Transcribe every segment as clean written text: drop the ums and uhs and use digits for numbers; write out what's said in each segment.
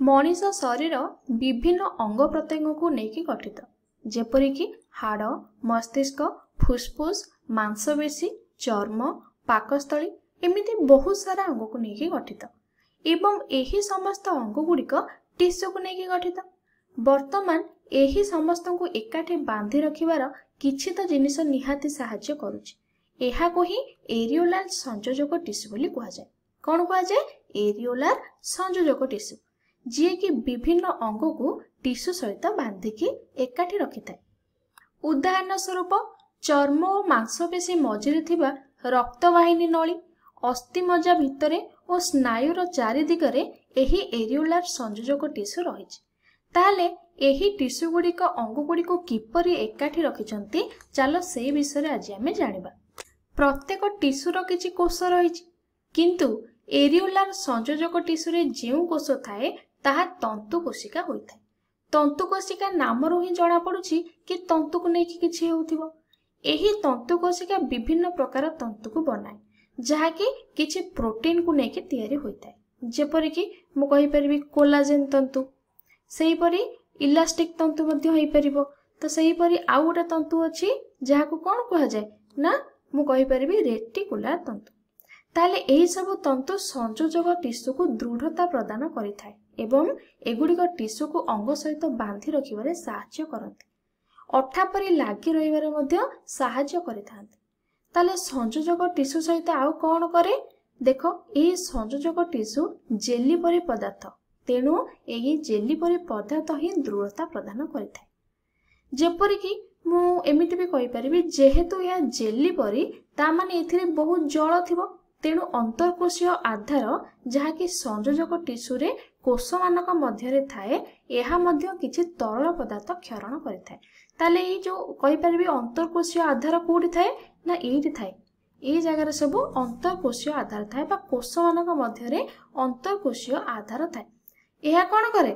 मनीष शरीर विभिन्न अंग प्रत्यंग को लेकिन गठित जेपरिक हाड़ मस्तिष्क फुसफुस मांसपेशी चर्म पाकस्थली एमती बहुत सारा अंग को लेकिन गठित एवं यही समस्त अंग गुड़िक टिश्यू को लेकिन गठित। वर्तमान यही समस्त को एकाठी बांधि रखिबार किछि तो जिनिस निहाती साहाय्य करुछि। एहाको ही एरियोलार संयोजक टिश्यू बोली कुहा जाय। कोन कुहा जाय? एरियोलार संयोजक टिश्यू जी कि विभिन्न अंग को टिश्यू सहित बांधिकी एकाठी रखिथाय। उदाहरण स्वरूप चर्म और मांसपेशी मझिरे थिबा रक्तवाहिनी नली अस्थिमज्जा भितरे और स्नायुर चारि दिगरे एही एरियोलार संयोजक टिश्यू रहिछि। ताहले एही टिश्यू गुड़िक अंग गुड़िक किपरि एकाठी रखिछन्ति चलो से विषय आज आमे जानिबा। प्रत्येक टिश्यूर किछि कोष रहिछि किंतु एरियोलार संयोजक टिश्यू रे जेउ कोष थाए ताहा तंतु कोशिका होइथाय। तंतु कोशिका नामरु ही जणा पडुछि कि तंतु को नेकी किछि हेउथिबो। एही तंतु कोशिका विभिन्न प्रकार तंतु को बनाए जहा कि किछि प्रोटीन को नेकी तयारी होइथाय। जेपरि कि मु कहि परबी कोलाजेन तंतु सेही परी इलास्टिक तंतु मध्ये होई परिबो। तो सेही परी आउ गोटे तंतु अछि जहा को कोन कहै जाय ना मु कहि परबी रेटिकुलर तंतु। ताले एही सब तंतु संयोजक टिश्यू को दृढ़ता प्रदान करिथाय एवं एगुड़िक टिश्यू को अंग सहित बांधि रखिबारे साहाय्य करନ୍ତି। अठा परि लागि रहिबारे मध्ये साहाय्य करिथाନ୍ତି। ताले संयोजक टिश्यू सहित आउ कोन करे देखो एही संयोजक टिश्यू जेली परि पदार्थ तेणु एही जेली परि पदार्थ ही दृढ़ता प्रदान करिथाय। जेपरि कि मु एमिति भी कहि परिबी जेहेतु या जेली परि ता माने एथिरे बहुत जल थिबो तेणु अंतरकोशीय आधार जहा कि संयोजक टिश्यू रे कोष मानक मध्यरे थाए एहा मध्य किछि तरल पदार्थ क्षरण करिथाय। ताले ए जो कहि परिबी अंतरकोशीय आधार कोठी थाए ना एठी थाए ए जगह रे सब अंतरकोशीय आधार थाए बा कोष मानक मध्यरे अंतरकोशीय आधार थाए। एहा कोन करे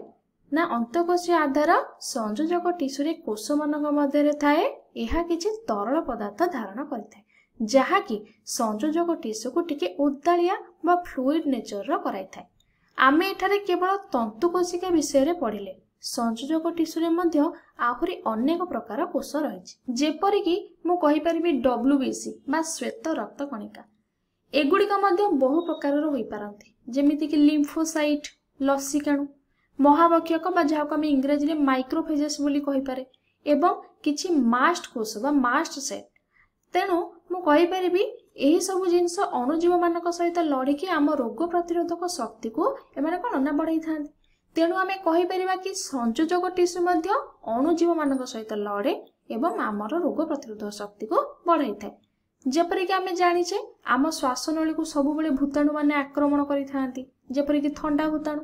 ना अंतरकोशीय आधार संयोजक टिश्यू रे कोष मानक मध्यरे थाए एहा किछि तरल पदार्थ धारण करिथाय जहा कि संयोजक टिश्यू को टिके उदालिया बा फ्लूइड नेचर रो कराई थाए। आमे एठारे केवल तंतु कोशिका विषय रे पढिले संयोजक टिश्यू रे मध्य आहुरी अनेक प्रकार कोष रहिछि। जेपरि कि मु कहि परिबी डब्ल्यूबीसी बा श्वेत रक्त कणिका एगुड़िक मध्य बहु प्रकार रो होई पारंती जेमिति कि लिम्फोसाइट लसीकाणु महावक्षक बा जाहाको आमे इंग्रजी रे माइक्रोफेजेस बोली कहि पारे एवं किछि मास्ट कोष बा मास्ट सेल। तेणु मु कहि परिबी एही सब जिंस अणुजीव मानक सहित लड़िकी आम रोग प्रतिरोधक शक्ति को एमाने कोन ना बढ़ाई थांती। तेणु आमे कहि परिबा कि संयोजक टिश्यू मध्य अणुजीव मानक सहित लड़े एवं आमर रोग प्रतिरोधक शक्ति को बढ़ाई थाए। जेपरि कि आमे जानिछे आम श्वासनली को सब बेले भूताणु माने आक्रमण करि थांती जेपरि कि ठंडा भूताणु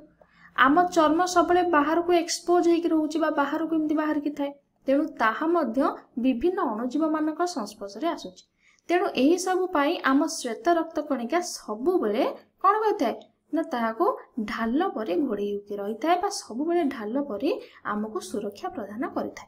आम चर्म सब बेले बाहर को एक्सपोज हेकि रहउची बा बाहर को एमती बाहर कि थाए तेणु ताहा मध्य विभिन्न अणुजीव मानक संस्पर्श रे आसुची। तेणु एही सब पाई आम श्वेत रक्त कणिका सब बेले कोन होइथाय ना ताहाको ढाल परे घोड़े होके रही थाए बा सब बेले ढाल परे आमको सुरक्षा प्रदान करिथाय।